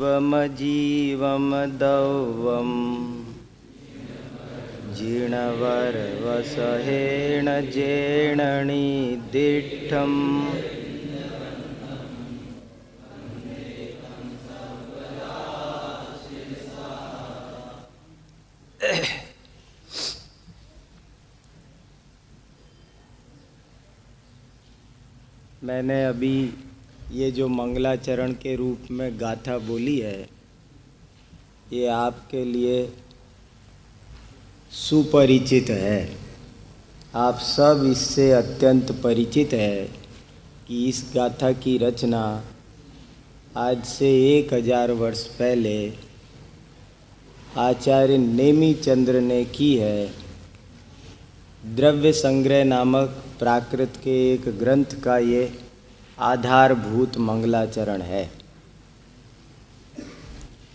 जीवमजीवं दौवं जीर्णवरवसहेण जेणणि दिष्ठम् मैंने अभी ये जो मंगलाचरण के रूप में गाथा बोली है, ये आपके लिए सुपरिचित है। आप सब इससे अत्यंत परिचित है कि इस गाथा की रचना आज से 1000 वर्ष पहले आचार्य नेमिचंद्र ने की है। द्रव्य संग्रह नामक प्राकृत के एक ग्रंथ का ये आधारभूत मंगलाचरण है।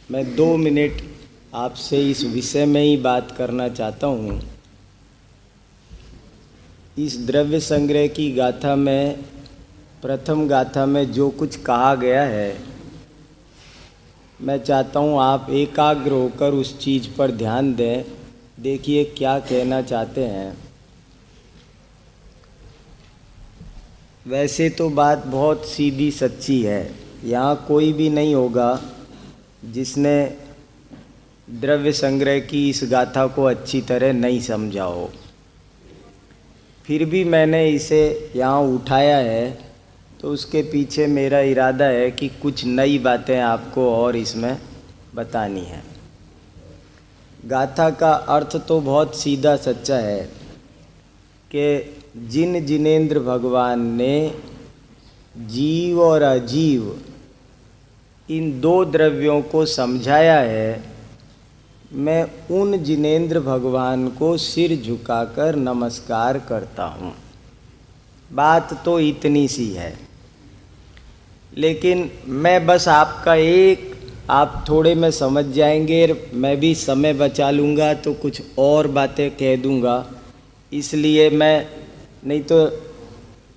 मैं 2 मिनट आपसे इस विषय में ही बात करना चाहता हूँ। इस द्रव्य संग्रह की गाथा में, प्रथम गाथा में जो कुछ कहा गया है, मैं चाहता हूँ आप एकाग्र होकर उस चीज़ पर ध्यान दें। देखिए क्या कहना चाहते हैं। वैसे तो बात बहुत सीधी सच्ची है। यहाँ कोई भी नहीं होगा जिसने द्रव्य संग्रह की इस गाथा को अच्छी तरह नहीं समझा हो। फिर भी मैंने इसे यहाँ उठाया है तो उसके पीछे मेरा इरादा है कि कुछ नई बातें आपको और इसमें बतानी है। गाथा का अर्थ तो बहुत सीधा सच्चा है कि जिन जिनेंद्र भगवान ने जीव और अजीव इन 2 द्रव्यों को समझाया है, मैं उन जिनेंद्र भगवान को सिर झुकाकर नमस्कार करता हूँ। बात तो इतनी सी है, लेकिन मैं बस आपका आप थोड़े में समझ जाएंगे। मैं भी समय बचा लूँगा तो कुछ और बातें कह दूँगा, इसलिए मैं नहीं तो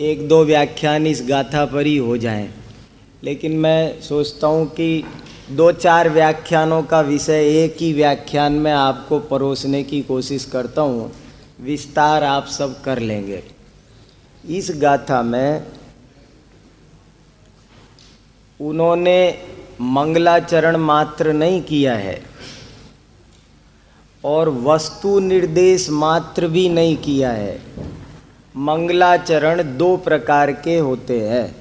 1-2 व्याख्यान इस गाथा पर ही हो जाएं। लेकिन मैं सोचता हूँ कि 2-4 व्याख्यानों का विषय एक ही व्याख्यान में आपको परोसने की कोशिश करता हूँ। विस्तार आप सब कर लेंगे। इस गाथा में उन्होंने मंगलाचरण मात्र नहीं किया है और वस्तु निर्देश मात्र भी नहीं किया है। मंगलाचरण 2 प्रकार के होते हैं,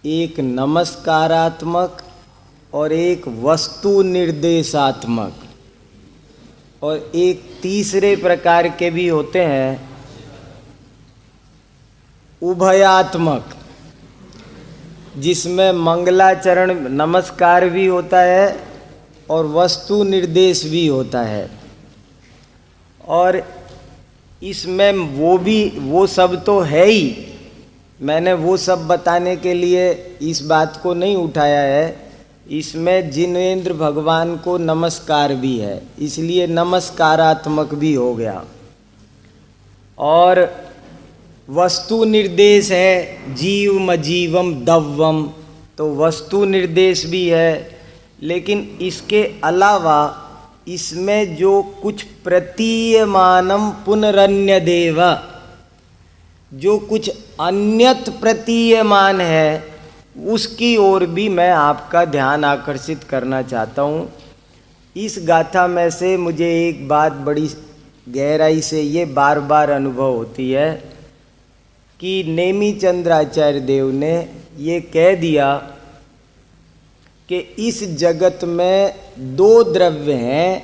एक नमस्कारात्मक और एक वस्तु निर्देशात्मक, और एक तीसरे प्रकार के भी होते हैं, उभयात्मक, जिसमें मंगलाचरण नमस्कार भी होता है और वस्तु निर्देश भी होता है। और इसमें वो सब तो है ही। मैंने वो सब बताने के लिए इस बात को नहीं उठाया है। इसमें जिनेंद्र भगवान को नमस्कार भी है, इसलिए नमस्कारात्मक भी हो गया। और वस्तु निर्देश है, जीवमजीवम दव्वम, तो वस्तु निर्देश भी है। लेकिन इसके अलावा इसमें जो कुछ प्रतीयमानम पुनरन्य देव, जो कुछ अन्यत प्रतीयमान है, उसकी ओर भी मैं आपका ध्यान आकर्षित करना चाहता हूँ। इस गाथा में से मुझे एक बात बड़ी गहराई से ये बार बार अनुभव होती है कि नेमिचंद्र आचार्य देव ने ये कह दिया कि इस जगत में 2 द्रव्य हैं,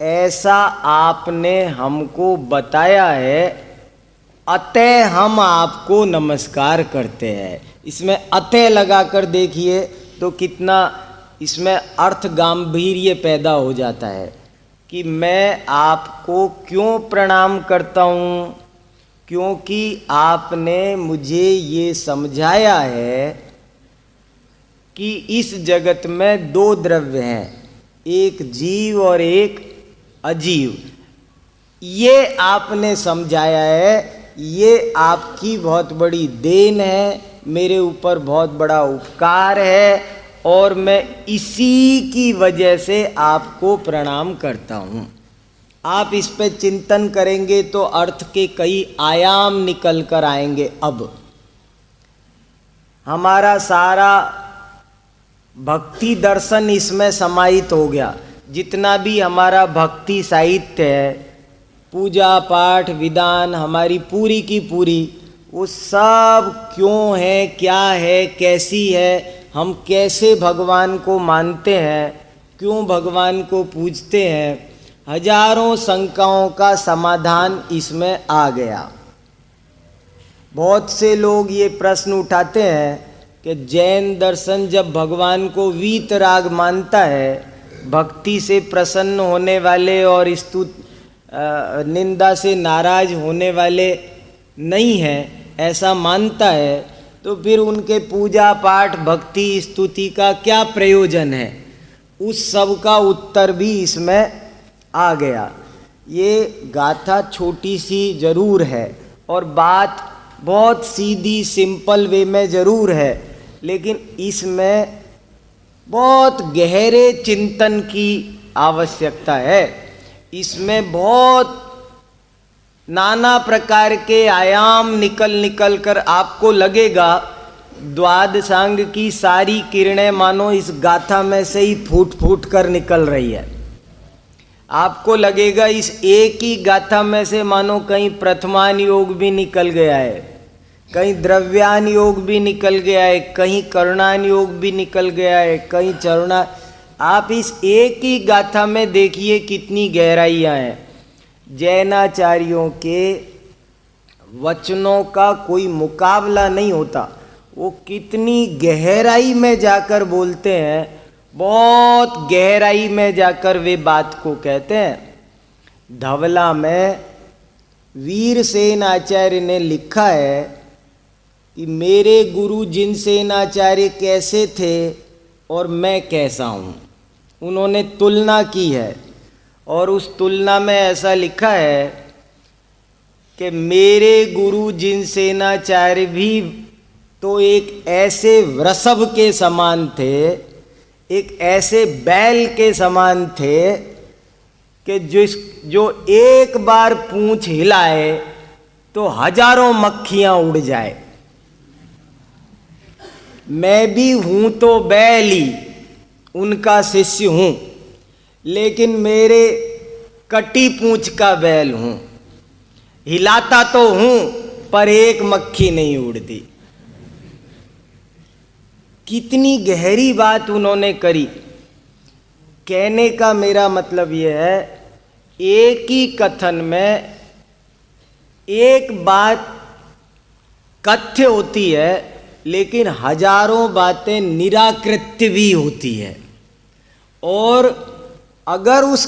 ऐसा आपने हमको बताया है, अतः हम आपको नमस्कार करते हैं। इसमें अतः लगाकर देखिए तो कितना इसमें अर्थ गांभीर्य पैदा हो जाता है कि मैं आपको क्यों प्रणाम करता हूँ, क्योंकि आपने मुझे ये समझाया है कि इस जगत में 2 द्रव्य हैं, एक जीव और एक अजीव। ये आपने समझाया है, ये आपकी बहुत बड़ी देन है, मेरे ऊपर बहुत बड़ा उपकार है। और मैं इसी की वजह से आपको प्रणाम करता हूँ। आप इस पे चिंतन करेंगे तो अर्थ के कई आयाम निकल कर आएंगे। अब हमारा सारा भक्ति दर्शन इसमें समाहित हो गया। जितना भी हमारा भक्ति साहित्य है, पूजा पाठ विधान, हमारी पूरी की पूरी, वो सब क्यों है, क्या है, कैसी है, हम कैसे भगवान को मानते हैं, क्यों भगवान को पूजते हैं, हजारों शंकाओं का समाधान इसमें आ गया। बहुत से लोग ये प्रश्न उठाते हैं कि जैन दर्शन जब भगवान को वीतराग मानता है, भक्ति से प्रसन्न होने वाले और निंदा से नाराज होने वाले नहीं हैं, ऐसा मानता है, तो फिर उनके पूजा पाठ भक्ति स्तुति का क्या प्रयोजन है? उस सब का उत्तर भी इसमें आ गया। ये गाथा छोटी सी जरूर है और बात बहुत सीधी सिंपल वे में जरूर है, लेकिन इसमें बहुत गहरे चिंतन की आवश्यकता है। इसमें बहुत नाना प्रकार के आयाम निकल कर आपको लगेगा द्वादशांग की सारी किरणें मानो इस गाथा में से ही फूट फूट कर निकल रही है। आपको लगेगा इस एक ही गाथा में से मानो कहीं प्रथमान योग भी निकल गया है, कहीं द्रव्यान योग भी निकल गया है, कहीं कर्णान योग भी निकल गया है, कहीं चरणा। आप इस एक ही गाथा में देखिए कितनी गहराइयाँ हैं। जैनाचार्यों के वचनों का कोई मुकाबला नहीं होता। वो कितनी गहराई में जाकर बोलते हैं, बहुत गहराई में जाकर वे बात को कहते हैं। धवला में वीरसेन आचार्य ने लिखा है कि मेरे गुरु जिनसेन आचार्य कैसे थे और मैं कैसा हूँ। उन्होंने तुलना की है और उस तुलना में ऐसा लिखा है कि मेरे गुरु जिनसेनाचार्य भी तो एक ऐसे वृषभ के समान थे, एक ऐसे बैल के समान थे कि जो एक बार पूंछ हिलाए तो हजारों मक्खियां उड़ जाए। मैं भी हूं तो बैल ही, उनका शिष्य हूं, लेकिन मेरे कटी पूंछ का बैल हूं। हिलाता तो हूं पर एक मक्खी नहीं उड़ती। कितनी गहरी बात उन्होंने करी। कहने का मेरा मतलब यह है, एक ही कथन में एक बात कथ्य होती है, लेकिन हजारों बातें निराकृत्य भी होती है। और अगर उस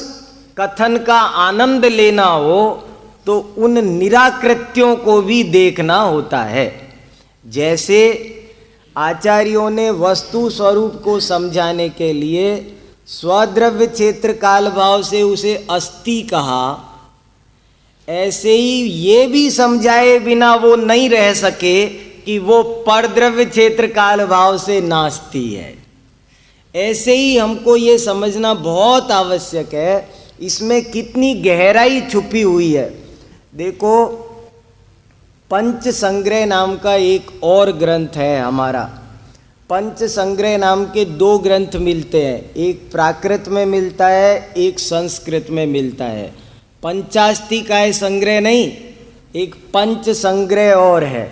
कथन का आनंद लेना हो तो उन निराकृत्यों को भी देखना होता है। जैसे आचार्यों ने वस्तु स्वरूप को समझाने के लिए स्वद्रव्य क्षेत्र काल भाव से उसे अस्ति कहा, ऐसे ही ये भी समझाए बिना वो नहीं रह सके कि वो परद्रव्य क्षेत्र काल भाव से नास्ति है। ऐसे ही हमको ये समझना बहुत आवश्यक है, इसमें कितनी गहराई छुपी हुई है। देखो, पंच संग्रह नाम का एक और ग्रंथ है हमारा। पंच संग्रह नाम के दो ग्रंथ मिलते हैं, एक प्राकृत में मिलता है, एक संस्कृत में मिलता है। पंचास्तिकाय संग्रह नहीं, एक पंच संग्रह और है,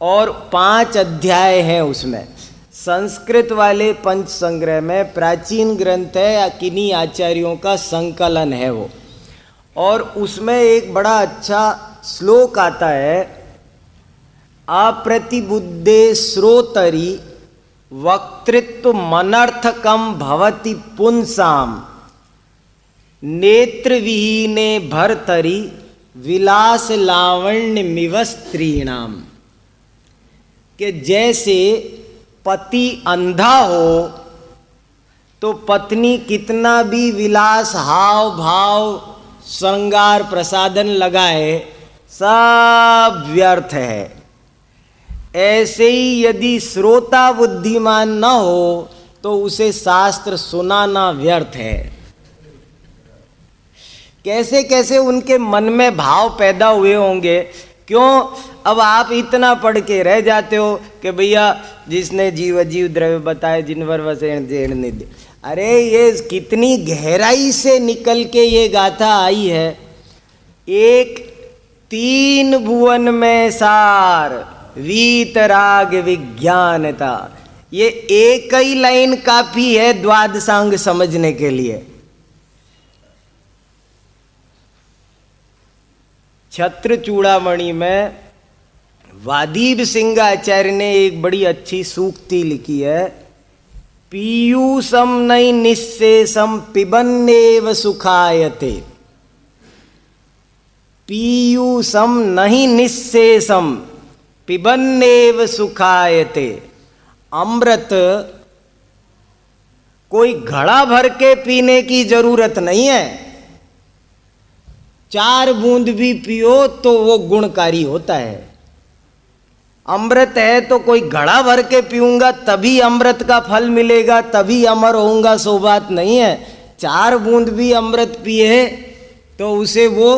और 5 अध्याय हैं उसमें। संस्कृत वाले पंच संग्रह में प्राचीन ग्रंथ है या किन्हीं आचार्यों का संकलन है वो, और उसमें एक बड़ा अच्छा श्लोक आता है, अप्रतिबुद्धे श्रोतरी वक्तृत्व मनर्थकम भवति पुंसाम नेत्र विहीने भर्तरी विलास लावण्य मिव स्त्रीणाम। कि जैसे पति अंधा हो तो पत्नी कितना भी विलास हाव भाव श्रृंगार प्रसाधन लगाए सब व्यर्थ है। ऐसे ही यदि श्रोता बुद्धिमान न हो तो उसे शास्त्र सुनाना व्यर्थ है। कैसे कैसे उनके मन में भाव पैदा हुए होंगे। क्यों? अब आप इतना पढ़ के रह जाते हो कि भैया जिसने जीव अजीव द्रव्य बताए जिनवर वसेण जेण निधि। अरे ये कितनी गहराई से निकल के ये गाथा आई है। एक 3 भुवन में सार वीतराग विज्ञानता, ये एक ही लाइन काफी है द्वादशांग समझने के लिए। छत्र चूड़ामणि में वादीब सिंह आचार्य ने एक बड़ी अच्छी सूक्ति लिखी है। पीयूषम नई निःशेषम पिबन्नेव सुखायते। पीयूषम नहीं निःशेषम पिबन्नेव सुखायते। अमृत कोई घड़ा भर के पीने की जरूरत नहीं है। 4 बूंद भी पियो तो वो गुणकारी होता है। अमृत है तो कोई घड़ा भर के पीऊंगा तभी अमृत का फल मिलेगा, तभी अमर होऊंगा, सो बात नहीं है। 4 बूंद भी अमृत पिए तो उसे वो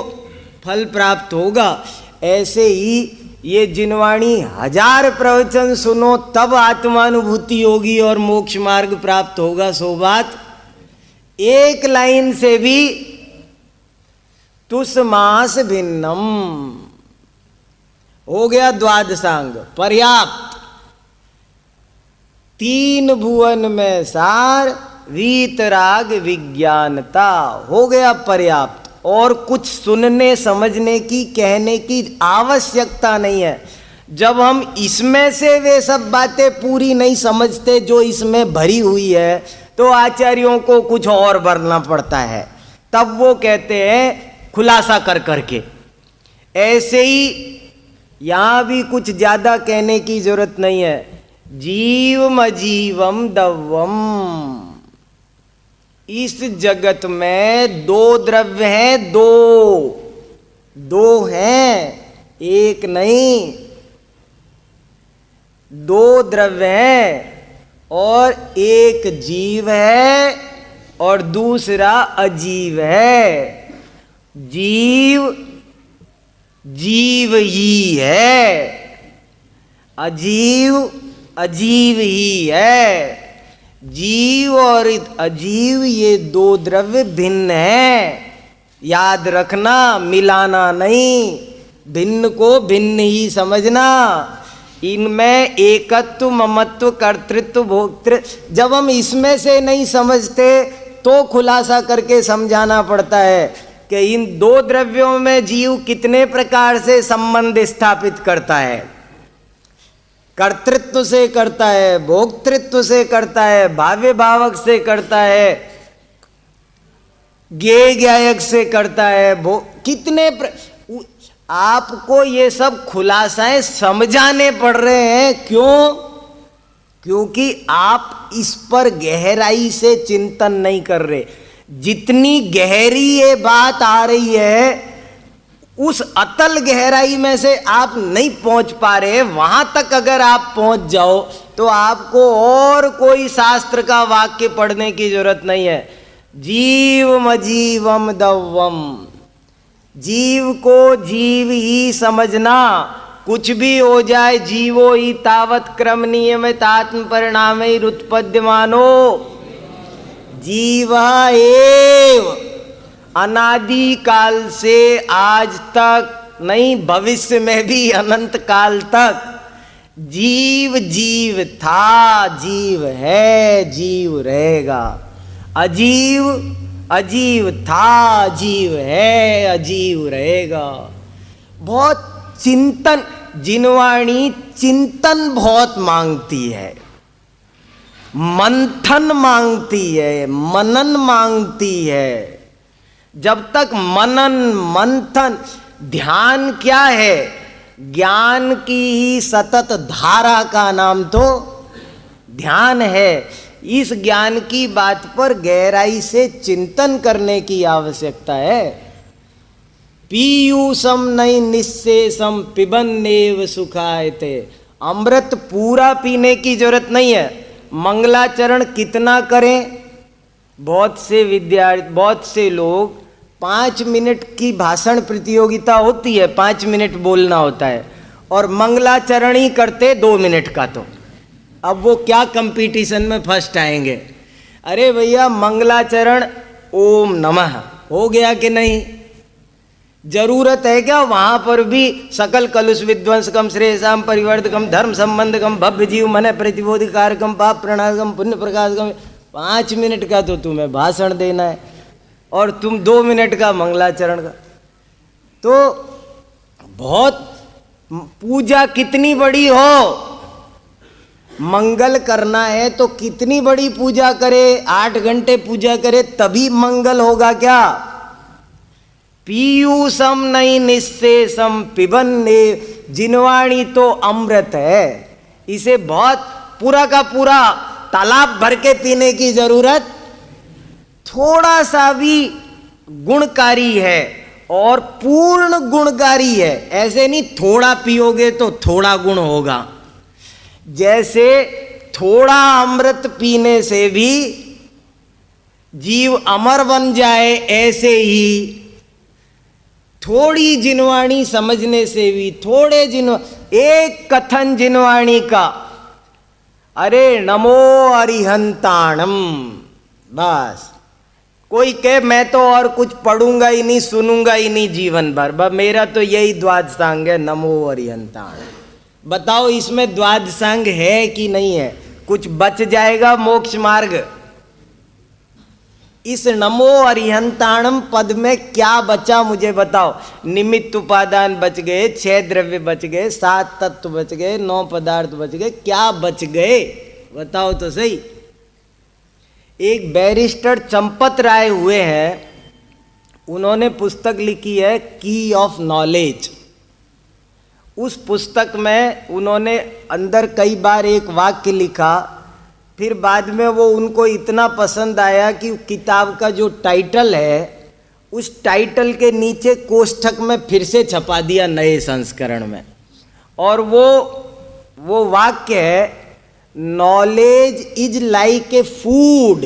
फल प्राप्त होगा। ऐसे ही ये जिनवाणी 1000 प्रवचन सुनो तब आत्मानुभूति होगी और मोक्ष मार्ग प्राप्त होगा, सो बात। एक लाइन से भी तुष्मास भिन्नम हो गया द्वादशांग पर्याप्त। 3 भुवन में सार वीतराग विज्ञानता हो गया पर्याप्त। और कुछ सुनने समझने की कहने की आवश्यकता नहीं है। जब हम इसमें से वे सब बातें पूरी नहीं समझते जो इसमें भरी हुई है तो आचार्यों को कुछ और भरना पड़ता है, तब वो कहते हैं खुलासा कर करके। ऐसे ही यहां भी कुछ ज्यादा कहने की जरूरत नहीं है। जीवम अजीवम दव्वम। इस जगत में 2 द्रव्य हैं, 2 हैं, एक नहीं, 2 द्रव्य हैं और एक जीव है और दूसरा अजीव है। जीव जीव ही है, अजीव अजीव ही है। जीव और अजीव ये 2 द्रव्य भिन्न हैं। याद रखना, मिलाना नहीं, भिन्न को भिन्न ही समझना। इनमें एकत्व, ममत्व, कर्तृत्व, भोक्तृत्व जब हम इसमें से नहीं समझते तो खुलासा करके समझाना पड़ता है कि इन 2 द्रव्यों में जीव कितने प्रकार से संबंध स्थापित करता है। कर्तृत्व से करता है, भोक्तृत्व से करता है, भाव्य भावक से करता है, ज्ञेय ज्ञायक से करता है। कितने आपको ये सब खुलासाएं समझाने पड़ रहे हैं। क्यों? क्योंकि आप इस पर गहराई से चिंतन नहीं कर रहे। जितनी गहरी ये बात आ रही है उस अतल गहराई में से आप नहीं पहुंच पा रहे। वहां तक अगर आप पहुंच जाओ तो आपको और कोई शास्त्र का वाक्य पढ़ने की जरूरत नहीं है। जीवम अजीवम दव्वम। जीव को जीव ही समझना। कुछ भी हो जाए, जीवो ही तावत क्रम नियमित आत्म परिणाम उत्पद्यमानो। जीव एव अनादि काल से आज तक नहीं, भविष्य में भी अनंत काल तक जीव जीव था, जीव है, जीव रहेगा। अजीव अजीव था, जीव है, अजीव रहेगा। बहुत चिंतन, जिनवाणी चिंतन बहुत मांगती है, मंथन मांगती है, मनन मांगती है। जब तक मनन मंथन, ध्यान क्या है? ज्ञान की ही सतत धारा का नाम तो ध्यान है। इस ज्ञान की बात पर गहराई से चिंतन करने की आवश्यकता है। पीयूषम नहीं निःशेषम पिबन्नेव सुखायते। अमृत पूरा पीने की जरूरत नहीं है। मंगलाचरण कितना करें? बहुत से लोग 5 मिनट की भाषण प्रतियोगिता होती है, 5 मिनट बोलना होता है, और मंगलाचरण ही करते 2 मिनट का। तो अब वो क्या कंपटीशन में फर्स्ट आएंगे? अरे भैया, मंगलाचरण ओम नमः हो गया कि नहीं? जरूरत है क्या वहां पर भी सकल कलुष विध्वंसकम श्रेयसाम परिवर्तकम धर्म संबंधकम भव्य जीव मन प्रतिबोधिकारकम पाप प्रणाशकम पुण्य प्रकाशकम? 5 मिनट का तो तुम्हें भाषण देना है और तुम 2 मिनट का मंगलाचरण का। तो बहुत पूजा कितनी बड़ी हो, मंगल करना है तो कितनी बड़ी पूजा करे, 8 घंटे पूजा करे तभी मंगल होगा क्या? पीयूषम नहीं निःशेषम पिबन्ने, जिनवाणी तो अमृत है, इसे बहुत पूरा का पूरा तालाब भर के पीने की जरूरत, थोड़ा सा भी गुणकारी है और पूर्ण गुणकारी है। ऐसे नहीं थोड़ा पियोगे तो थोड़ा गुण होगा। जैसे थोड़ा अमृत पीने से भी जीव अमर बन जाए, ऐसे ही थोड़ी जिनवाणी समझने से भी एक कथन जिनवाणी का, अरे नमो अरिहंताणम, बस। कोई कहे मैं तो और कुछ पढ़ूंगा ही नहीं, सुनूंगा ही नहीं जीवन भर, बस मेरा तो यही द्वादशांग है, नमो अरिहंताणम। बताओ इसमें द्वादशांग है कि नहीं है? कुछ बच जाएगा मोक्ष मार्ग? इस नमो अरिहंताणम पद में क्या बचा मुझे बताओ? निमित्त उपादान बच गए, 6 द्रव्य बच गए, 7 तत्व बच गए, 9 पदार्थ बच गए, क्या बच गए बताओ तो सही। एक बैरिस्टर चंपत राय हुए हैं, उन्होंने पुस्तक लिखी है की ऑफ नॉलेज। उस पुस्तक में उन्होंने अंदर कई बार एक वाक्य लिखा, फिर बाद में वो उनको इतना पसंद आया कि किताब का जो टाइटल है, उस टाइटल के नीचे कोष्ठक में फिर से छपा दिया नए संस्करण में। और वो वाक्य है, knowledge is like a food,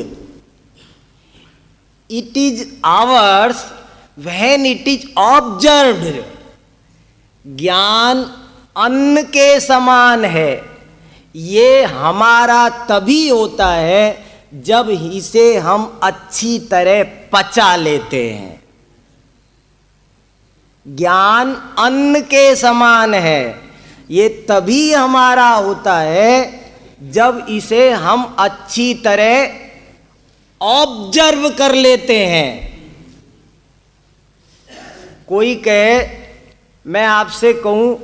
it is ours when it is observed. ज्ञान अन्न के समान है, ये हमारा तभी होता है जब इसे हम अच्छी तरह पचा लेते हैं। ज्ञान अन्न के समान है, ये तभी हमारा होता है जब इसे हम अच्छी तरह ऑब्जर्व कर लेते हैं। कोई कहे मैं आपसे कहूं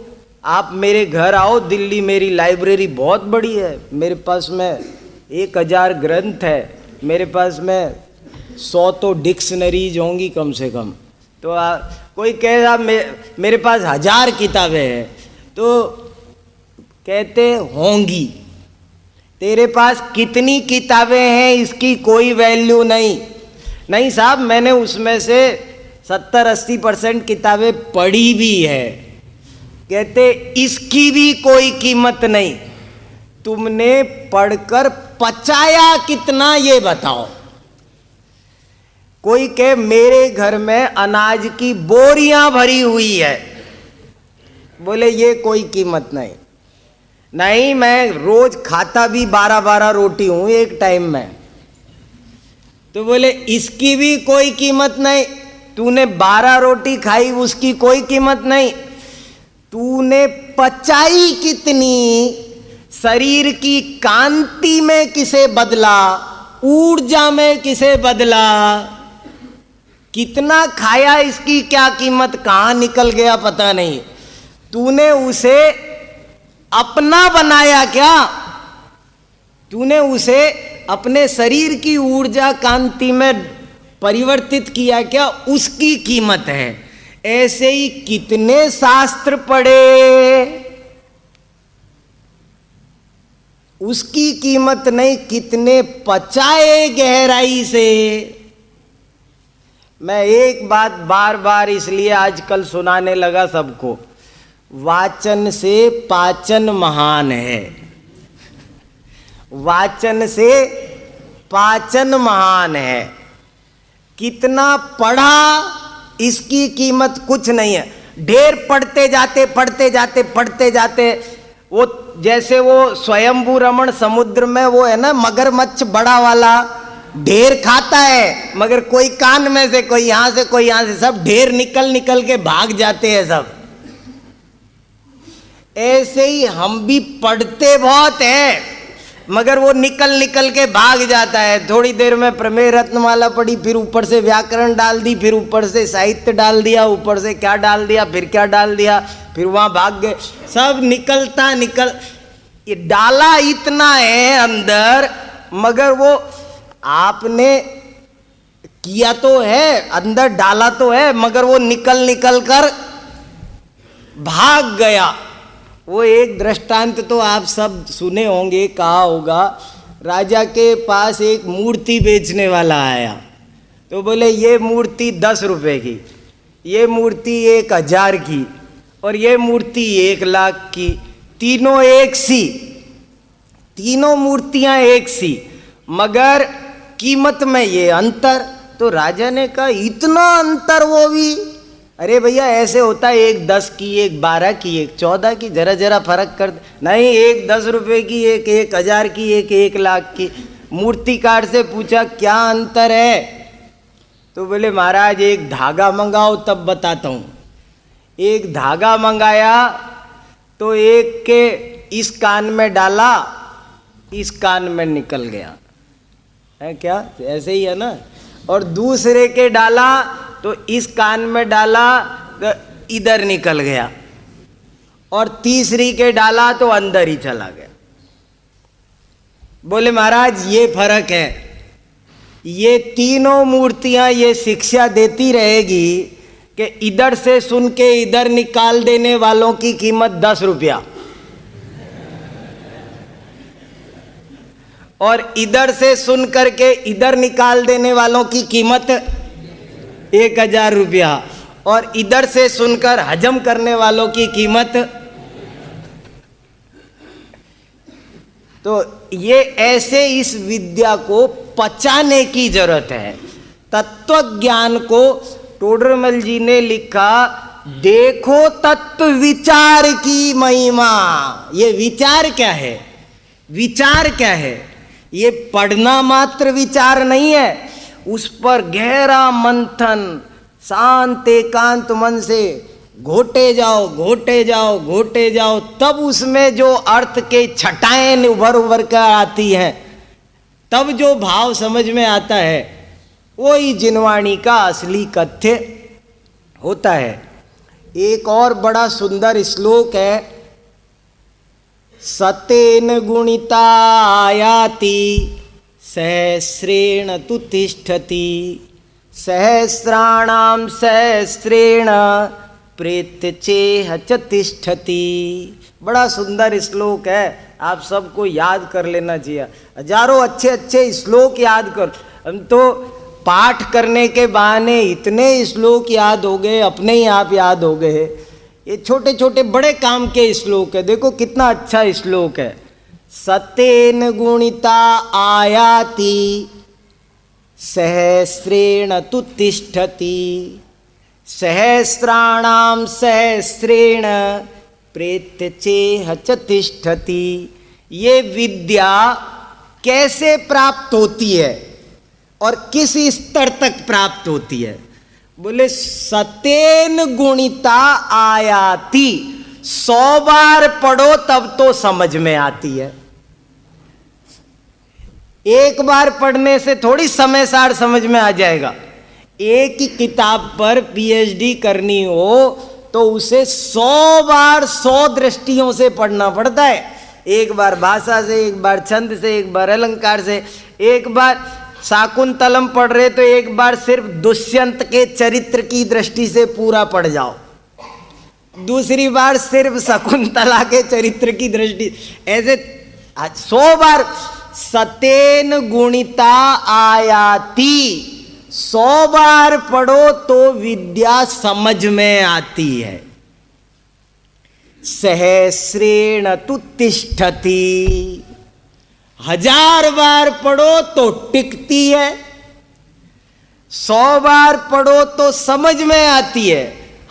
आप मेरे घर आओ दिल्ली, मेरी लाइब्रेरी बहुत बड़ी है, मेरे पास में 1000 ग्रंथ है, मेरे पास में 100 तो डिक्शनरीज होंगी कम से कम। तो कोई कहे आप मेरे पास 1000 किताबें हैं, तो कहते होंगी। तेरे पास कितनी किताबें हैं इसकी कोई वैल्यू नहीं साहब, मैंने उसमें से 70-80% किताबें पढ़ी भी है। कहते इसकी भी कोई कीमत नहीं, तुमने पढ़कर पचाया कितना ये बताओ। कोई कहे मेरे घर में अनाज की बोरियां भरी हुई है, बोले ये कोई कीमत नहीं, मैं रोज खाता भी 12-12 रोटी हूं एक टाइम में, तो बोले इसकी भी कोई कीमत नहीं। तूने 12 रोटी खाई उसकी कोई कीमत नहीं, तूने पचाई कितनी, शरीर की कांति में किसे बदला, ऊर्जा में किसे बदला, कितना खाया इसकी क्या कीमत, कहां निकल गया पता नहीं। तूने उसे अपना बनाया क्या, तूने उसे अपने शरीर की ऊर्जा कांति में परिवर्तित किया क्या, उसकी कीमत है। ऐसे ही कितने शास्त्र पढ़े, उसकी कीमत नहीं, कितने पचाए गहराई से। मैं एक बात बार बार इसलिए आजकल सुनाने लगा सबको, वाचन से पाचन महान है। वाचन से पाचन महान है। कितना पढ़ा इसकी कीमत कुछ नहीं है। ढेर पढ़ते जाते वो जैसे वो स्वयंभू रमण समुद्र में वो है ना मगरमच्छ बड़ा वाला, ढेर खाता है मगर कोई कान में से कोई यहां से कोई यहां से, सब ढेर निकल के भाग जाते हैं सब। ऐसे ही हम भी पढ़ते बहुत है मगर वो निकल के भाग जाता है। थोड़ी देर में प्रमेय रत्नमाला पढ़ी, फिर ऊपर से व्याकरण डाल दी, फिर ऊपर से साहित्य डाल दिया, ऊपर से क्या डाल दिया, फिर क्या डाल दिया, फिर वहां भाग गए। सब ये डाला इतना है अंदर, मगर वो आपने किया तो है, अंदर डाला तो है, मगर वो निकल कर भाग गया। वो एक दृष्टांत तो आप सब सुने होंगे, कहा होगा। राजा के पास एक मूर्ति बेचने वाला आया, तो बोले ये मूर्ति 10 रुपए की, ये मूर्ति 1000 की और ये मूर्ति 1 लाख की, तीनों एक सी, तीनों मूर्तियां एक सी, मगर कीमत में ये अंतर। तो राजा ने कहा इतना अंतर वो भी? अरे भैया ऐसे होता है, एक 10 की, एक 12 की, एक 14 की, जरा फर्क कर। नहीं, एक 10 रुपए की, एक 1000 की, एक 1 लाख की। मूर्तिकार से पूछा क्या अंतर है? तो बोले महाराज एक धागा मंगाओ तब बताता हूँ। एक धागा मंगाया तो एक के इस कान में डाला, इस कान में निकल गया है, क्या ऐसे ही है ना। और दूसरे के डाला तो इस कान में डाला तो इधर निकल गया, और तीसरी के डाला तो अंदर ही चला गया। बोले महाराज ये फर्क है। ये तीनों मूर्तियां ये शिक्षा देती रहेगी कि इधर से सुन के इधर निकाल देने वालों की कीमत 10 रुपया, और इधर से सुन करके इधर निकाल देने वालों की कीमत 1000 रुपया, और इधर से सुनकर हजम करने वालों की कीमत। तो ये ऐसे इस विद्या को पचाने की जरूरत है। तत्व ज्ञान को टोडरमल जी ने लिखा, देखो तत्व विचार की महिमा। ये विचार क्या है? विचार क्या है? ये पढ़ना मात्र विचार नहीं है, उस पर गहरा मंथन शांत एकांत मन से घोटे जाओ, तब उसमें जो अर्थ के छटाएं उभर कर आती हैं, तब जो भाव समझ में आता है, वही जिनवाणी का असली कथ्य होता है। एक और बड़ा सुंदर श्लोक है, सतेन गुणिता आयाति सहस्रेण तु तिष्ठति, सहस्राणाम सहस्रेण प्रेत्य चेह च तिष्ठति। बड़ा सुंदर श्लोक है, आप सबको याद कर लेना चाहिए। हजारों अच्छे श्लोक याद कर। हम तो पाठ करने के बहाने इतने श्लोक याद हो गए, अपने ही आप याद हो गए। ये छोटे बड़े काम के श्लोक है। देखो कितना अच्छा श्लोक है। सतेन गुणिता आयाति सहस्रेण तु तिष्ठति, सहस्राणाम सहस्रेण प्रेत्य चेह च तिष्ठति। ये विद्या कैसे प्राप्त होती है और किस स्तर तक प्राप्त होती है? बोले सतेन गुणिता आयाति, 100 बार पढ़ो तब तो समझ में आती है। एक बार पढ़ने से थोड़ी समय सार समझ में आ जाएगा। एक ही किताब पर पीएचडी करनी हो तो उसे 100 बार 100 दृष्टियों से पढ़ना पड़ता है। एक बार भाषा से, एक बार छंद से, एक बार अलंकार से, एक बार शाकुंतलम पढ़ रहे तो एक बार सिर्फ दुष्यंत के चरित्र की दृष्टि से पूरा पढ़ जाओ, दूसरी बार सिर्फ शकुंतला के चरित्र की दृष्टि, ऐसे 100 बार। सतेन गुणिता आयाति, 100 बार पढ़ो तो विद्या समझ में आती है। सहस्रेण तु तिष्ठति। 1000 बार पढ़ो तो टिकती है, 100 बार पढ़ो तो समझ में आती है,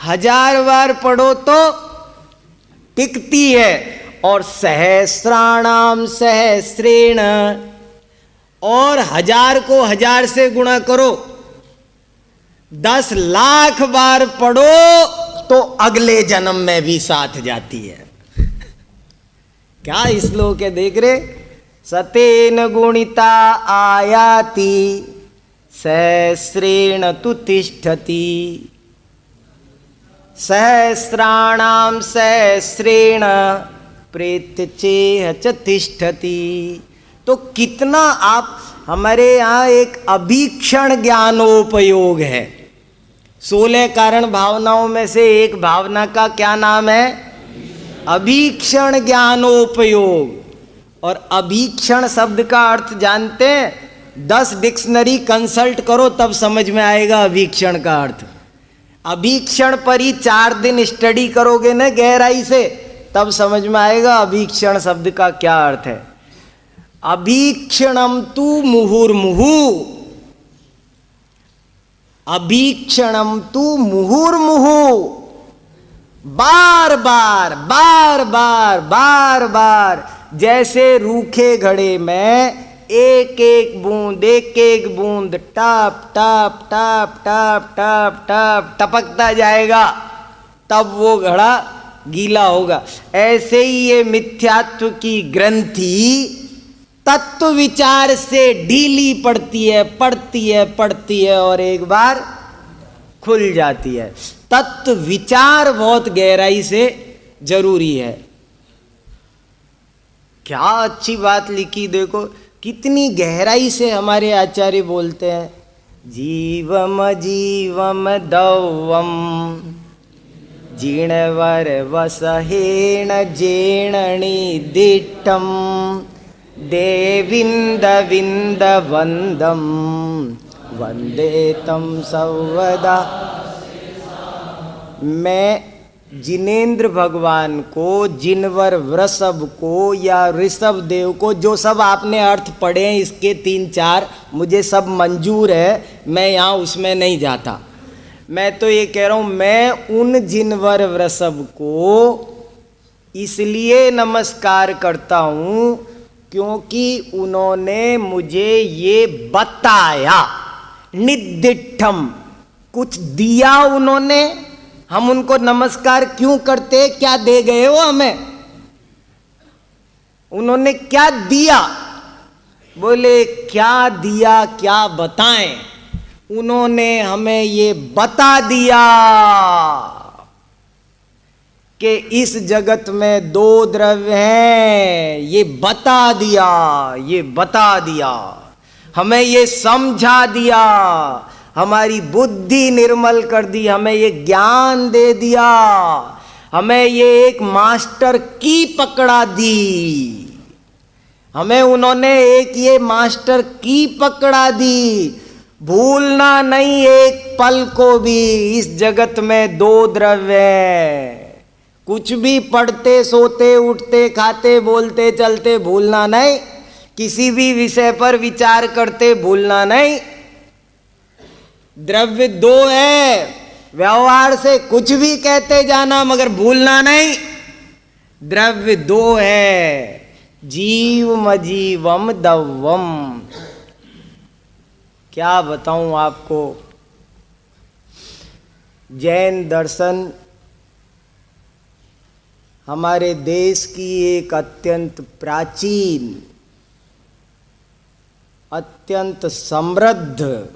1000 बार पढ़ो तो टिकती है। और सहस्राणाम सहस्रेण, और 1000 को 1000 से गुणा करो, 10 लाख बार पढ़ो तो अगले जन्म में भी साथ जाती है। क्या श्लोक है देख रहे, सतेन गुणिता आयाति सहस्रेण तु तिष्ठति, सहस्राणाम सहस्रेण प्रेत्यचेह च तिष्ठति। तो कितना आप, हमारे यहाँ एक अभीक्षण ज्ञानोपयोग है। 16 कारण भावनाओं में से एक भावना का क्या नाम है, अभीक्षण ज्ञानोपयोग। और अभीक्षण शब्द का अर्थ जानते हैं, 10 डिक्शनरी कंसल्ट करो तब समझ में आएगा अभीक्षण का अर्थ। अभीक्षण पर ही 4 दिन स्टडी करोगे ना गहराई से, तब समझ में आएगा अभीक्षण शब्द का क्या अर्थ है। अभीक्षणम तु मुहुर्मुहु, अभीक्षणम तु मुहुर्मुहु, बार बार बार बार बार बार, जैसे रूखे घड़े में एक एक बूंद टप टप टप टप टप टप टपकता जाएगा, तब वो घड़ा गीला होगा। ऐसे ही ये मिथ्यात्व की ग्रंथि तत्व विचार से ढीली पड़ती है, पड़ती है और एक बार खुल जाती है। तत्व विचार बहुत गहराई से जरूरी है। क्या अच्छी बात लिखी देखो, कितनी गहराई से हमारे आचार्य बोलते हैं। जीवम जीवम दौवम जीणवर वसहेण जेणणि दिट्टम देविंद विंद वंदम वंदे तम सर्वदा। मैं जिनेन्द्र भगवान को, जिनवर वृषभ को या ऋषभ देव को, जो सब आपने अर्थ पढ़े हैं इसके 3-4 मुझे सब मंजूर है, मैं यहाँ उसमें नहीं जाता। मैं तो ये कह रहा हूँ, मैं उन जिनवर वृषभ को इसलिए नमस्कार करता हूँ क्योंकि उन्होंने मुझे ये बताया, निदिठम, कुछ दिया उन्होंने। हम उनको नमस्कार क्यों करते, क्या दे गए वो हमें, उन्होंने क्या दिया, बोले क्या दिया क्या बताएं, उन्होंने हमें ये बता दिया कि इस जगत में 2 द्रव्य हैं, ये बता दिया, ये बता दिया, हमें ये समझा दिया, हमारी बुद्धि निर्मल कर दी, हमें ये ज्ञान दे दिया, हमें ये एक मास्टर की पकड़ा दी, हमें उन्होंने एक ये मास्टर की पकड़ा दी। भूलना नहीं एक पल को भी, इस जगत में 2 द्रव्य हैं। कुछ भी पढ़ते सोते उठते खाते बोलते चलते भूलना नहीं, किसी भी विषय पर विचार करते भूलना नहीं। द्रव्य 2 है, व्यवहार से कुछ भी कहते जाना मगर भूलना नहीं। द्रव्य 2 है, जीवम जीवम दवम। क्या बताऊं आपको, जैन दर्शन हमारे देश की एक अत्यंत प्राचीन, अत्यंत समृद्ध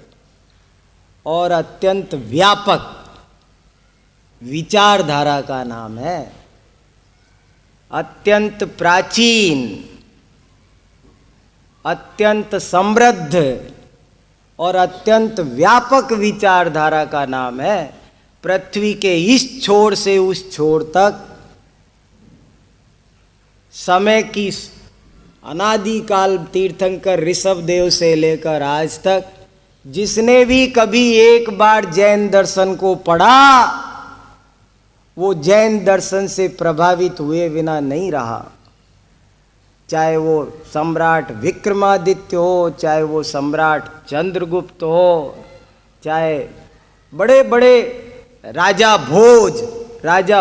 और अत्यंत व्यापक विचारधारा का नाम है। अत्यंत प्राचीन, अत्यंत समृद्ध और अत्यंत व्यापक विचारधारा का नाम है। पृथ्वी के इस छोर से उस छोर तक, समय की अनादिकाल तीर्थंकर ऋषभ देव से लेकर आज तक जिसने भी कभी एक बार जैन दर्शन को पढ़ा, वो जैन दर्शन से प्रभावित हुए बिना नहीं रहा। चाहे वो सम्राट विक्रमादित्य हो, चाहे वो सम्राट चंद्रगुप्त हो, चाहे बड़े बड़े राजा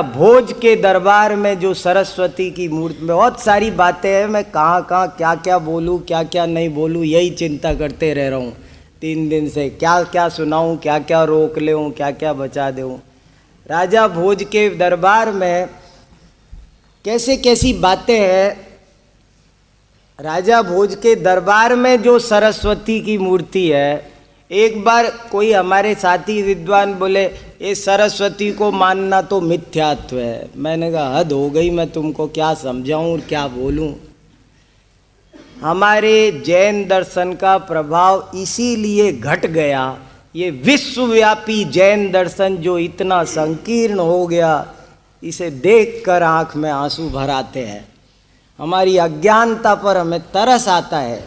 भोज के दरबार में जो सरस्वती की मूर्ति में बहुत सारी बातें हैं। मैं कहाँ क्या क्या बोलूँ, क्या क्या नहीं बोलूँ, यही चिंता करते रह रहा हूँ 3 दिन से। क्या क्या सुनाऊँ, क्या क्या रोक ले, क्या क्या बचा दूँ। राजा भोज के दरबार में कैसे कैसी बातें हैं। राजा भोज के दरबार में जो सरस्वती की मूर्ति है, एक बार कोई हमारे साथी विद्वान बोले ये सरस्वती को मानना तो मिथ्यात्व है। मैंने कहा हद हो गई, मैं तुमको क्या समझाऊं और क्या बोलूं। हमारे जैन दर्शन का प्रभाव इसीलिए घट गया। ये विश्वव्यापी जैन दर्शन जो इतना संकीर्ण हो गया, इसे देखकर आंख में आंसू भर आते हैं। हमारी अज्ञानता पर हमें तरस आता है।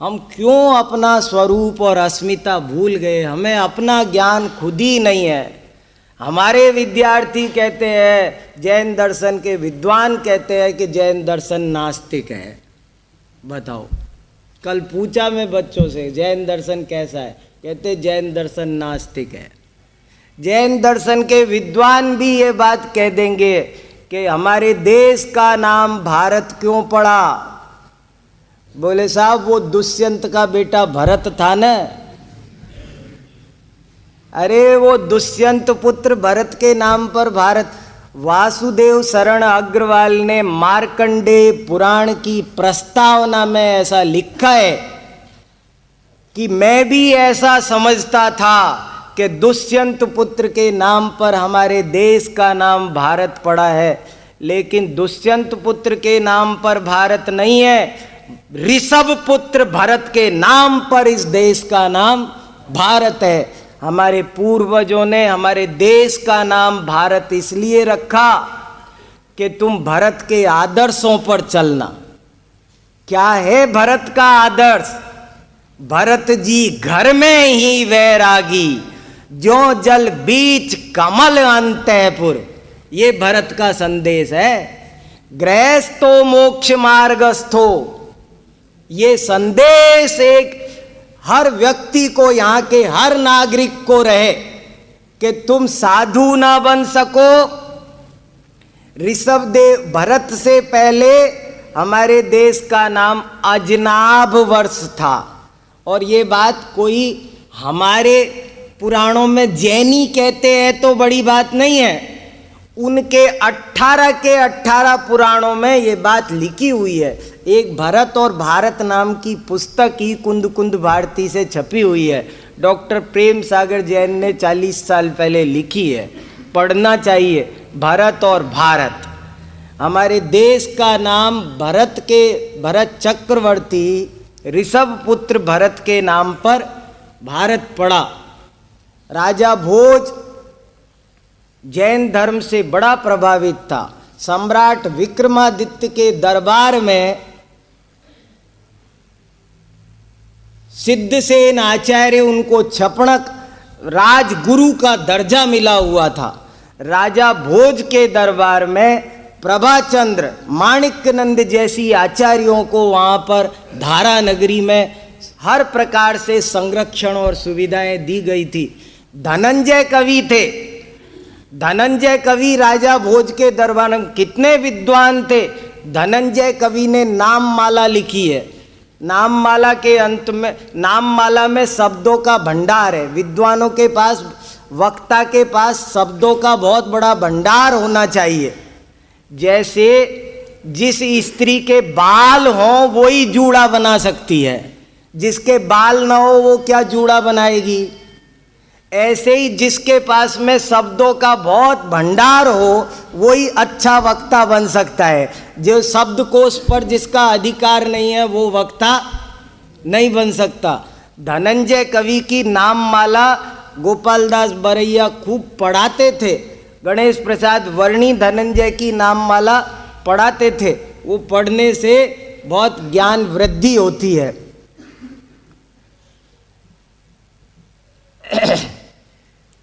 हम क्यों अपना स्वरूप और अस्मिता भूल गए। हमें अपना ज्ञान खुद ही नहीं है। हमारे विद्यार्थी कहते हैं, जैन दर्शन के विद्वान कहते हैं कि जैन दर्शन नास्तिक है। बताओ, कल पूछा मैं बच्चों से जैन दर्शन कैसा है, कहते जैन दर्शन नास्तिक है। जैन दर्शन के विद्वान भी ये बात कह देंगे कि हमारे देश का नाम भारत क्यों पड़ा। बोले साहब वो दुष्यंत का बेटा भरत था ना। अरे वो दुष्यंत पुत्र भरत के नाम पर भारत। वासुदेव शरण अग्रवाल ने मार्कंडेय पुराण की प्रस्तावना में ऐसा लिखा है कि मैं भी ऐसा समझता था कि दुष्यंत पुत्र के नाम पर हमारे देश का नाम भारत पड़ा है, लेकिन दुष्यंत पुत्र के नाम पर भारत नहीं है। ऋषभ पुत्र भरत के नाम पर इस देश का नाम भारत है। हमारे पूर्वजों ने हमारे देश का नाम भारत इसलिए रखा कि तुम भरत के आदर्शों पर चलना। क्या है भरत का आदर्श? भरत जी घर में ही वैरागी, जो जल बीच कमल अंतःपुर। ये भरत का संदेश है। गृहस्थो मोक्ष मार्गस्थो, ये संदेश एक हर व्यक्ति को, यहाँ के हर नागरिक को रहे कि तुम साधु ना बन सको। ऋषभदेव भरत से पहले हमारे देश का नाम अजनाभ वर्ष था। और ये बात कोई हमारे पुराणों में जैनी कहते हैं तो बड़ी बात नहीं है। उनके 18 के 18 पुराणों में ये बात लिखी हुई है। एक भरत और भारत नाम की पुस्तक ही कुंद कुंद भारती से छपी हुई है। डॉक्टर प्रेम सागर जैन ने 40 साल पहले लिखी है, पढ़ना चाहिए। भरत और भारत, हमारे देश का नाम भरत चक्रवर्ती ऋषभ पुत्र भरत के नाम पर भारत पड़ा। राजा भोज जैन धर्म से बड़ा प्रभावित था। सम्राट विक्रमादित्य के दरबार में सिद्धसेन आचार्य, उनको छपणक राजगुरु का दर्जा मिला हुआ था। राजा भोज के दरबार में प्रभाचंद्र, माणिक्यनंद जैसी आचार्यों को वहाँ पर धारा नगरी में हर प्रकार से संरक्षण और सुविधाएं दी गई थी। धनंजय कवि थे। धनंजय कवि राजा भोज के दरबार में कितने विद्वान थे। धनंजय कवि ने नाममाला लिखी है। नाममाला के अंत में, नाममाला में शब्दों का भंडार है। विद्वानों के पास, वक्ता के पास शब्दों का बहुत बड़ा भंडार होना चाहिए। जैसे जिस स्त्री के बाल हों वो ही जूड़ा बना सकती है, जिसके बाल ना हो वो क्या जूड़ा बनाएगी। ऐसे ही जिसके पास में शब्दों का बहुत भंडार हो वही अच्छा वक्ता बन सकता है। जो शब्दकोश पर जिसका अधिकार नहीं है वो वक्ता नहीं बन सकता। धनंजय कवि की नाममाला गोपालदास बरैया खूब पढ़ाते थे। गणेश प्रसाद वर्णी धनंजय की नाममाला पढ़ाते थे। वो पढ़ने से बहुत ज्ञान वृद्धि होती है।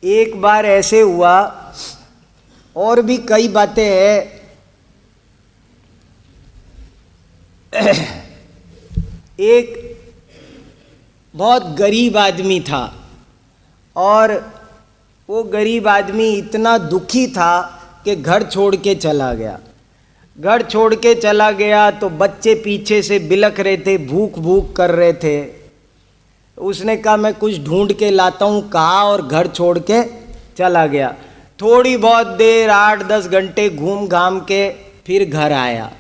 एक बार ऐसे हुआ, और भी कई बातें हैं। एक बहुत गरीब आदमी था और वो गरीब आदमी इतना दुखी था कि घर छोड़ के चला गया। घर छोड़ के चला गया तो बच्चे पीछे से बिलख रहे थे, भूख भूख कर रहे थे। उसने कहा मैं कुछ ढूंढ के लाता हूँ, कहा और घर छोड़ के चला गया। थोड़ी बहुत देर 8-10 घंटे घूम घाम के फिर घर आया।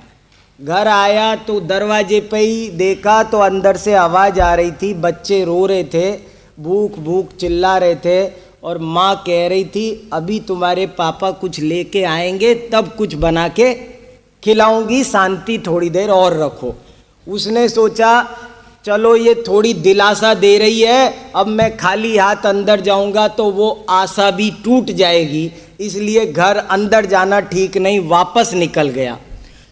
घर आया तो दरवाजे पे ही देखा तो अंदर से आवाज़ आ रही थी, बच्चे रो रहे थे, भूख भूख चिल्ला रहे थे और माँ कह रही थी अभी तुम्हारे पापा कुछ लेके आएंगे तब कुछ बना के खिलाऊंगी, शांति थोड़ी देर और रखो। उसने सोचा चलो ये थोड़ी दिलासा दे रही है, अब मैं खाली हाथ अंदर जाऊंगा तो वो आशा भी टूट जाएगी, इसलिए घर अंदर जाना ठीक नहीं, वापस निकल गया।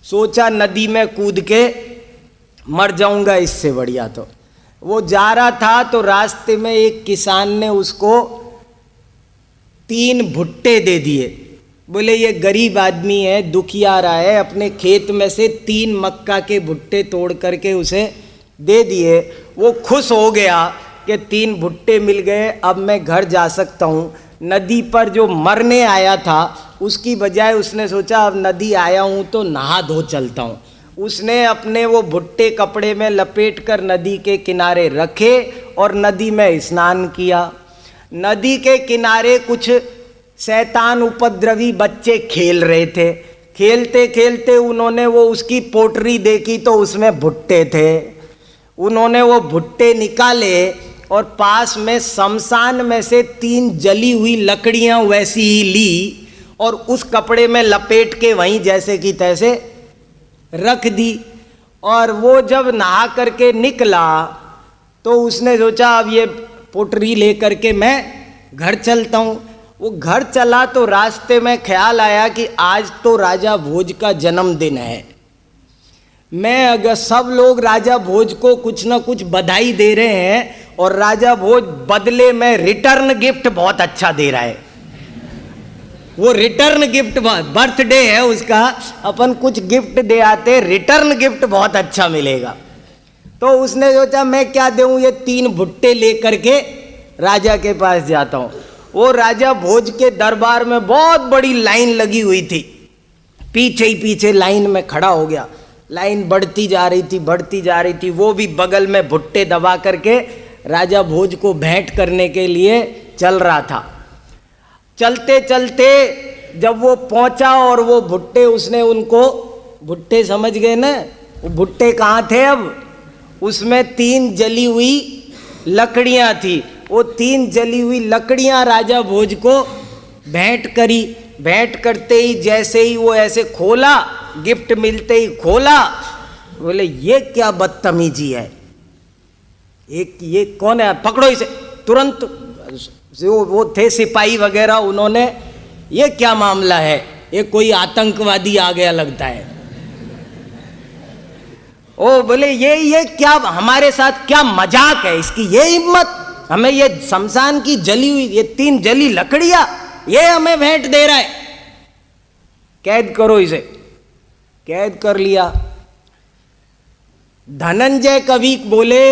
सोचा नदी में कूद के मर जाऊंगा इससे बढ़िया। तो वो जा रहा था तो रास्ते में एक किसान ने उसको 3 भुट्टे दे दिए। बोले ये गरीब आदमी है, दुखिया रहा है, अपने खेत में से 3 मक्का के भुट्टे तोड़ करके उसे दे दिए। वो खुश हो गया कि 3 भुट्टे मिल गए, अब मैं घर जा सकता हूँ। नदी पर जो मरने आया था उसकी बजाय उसने सोचा अब नदी आया हूँ तो नहा धो चलता हूँ। उसने अपने वो भुट्टे कपड़े में लपेट कर नदी के किनारे रखे और नदी में स्नान किया। नदी के किनारे कुछ शैतान उपद्रवी बच्चे खेल रहे थे। खेलते खेलते उन्होंने वो उसकी पोटरी देखी तो उसमें भुट्टे थे। उन्होंने वो भुट्टे निकाले और पास में शमशान में से 3 जली हुई लकड़ियां वैसी ही ली और उस कपड़े में लपेट के वहीं जैसे कि तैसे रख दी। और वो जब नहा करके निकला तो उसने सोचा अब ये पोटरी ले करके मैं घर चलता हूँ। वो घर चला तो रास्ते में ख्याल आया कि आज तो राजा भोज का जन्मदिन है। मैं अगर सब लोग राजा भोज को कुछ ना कुछ बधाई दे रहे हैं और राजा भोज बदले में रिटर्न गिफ्ट बहुत अच्छा दे रहा है। वो रिटर्न गिफ्ट, बर्थडे है उसका, अपन कुछ गिफ्ट दे आते, रिटर्न गिफ्ट बहुत अच्छा मिलेगा। तो उसने सोचा मैं क्या दूं, ये 3 भुट्टे लेकर के राजा के पास जाता हूँ। वो राजा भोज के दरबार में बहुत बड़ी लाइन लगी हुई थी, पीछे ही पीछे लाइन में खड़ा हो गया। लाइन बढ़ती जा रही थी, बढ़ती जा रही थी। वो भी बगल में भुट्टे दबा करके राजा भोज को भेंट करने के लिए चल रहा था। चलते चलते जब वो पहुंचा और वो भुट्टे उसने उनको, भुट्टे समझ गए ना, वो भुट्टे कहाँ थे अब, उसमें 3 जली हुई लकड़ियाँ थी। वो 3 जली हुई लकड़ियाँ राजा भोज को भेंट करी। भेंट करते ही जैसे ही वो ऐसे खोला, गिफ्ट मिलते ही खोला, बोले ये क्या बदतमीजी है, एक ये कौन है, पकड़ो इसे। तुरंत वो थे सिपाही वगैरह, उन्होंने ये क्या मामला है, ये कोई आतंकवादी आ गया लगता है। ओ बोले ये क्या हमारे साथ क्या मजाक है इसकी, ये हिम्मत, हमें ये शमशान की जली हुई ये 3 जली लकड़ियां ये हमें भेंट दे रहा है, कैद करो इसे। कैद कर लिया। धनंजय कवि बोले,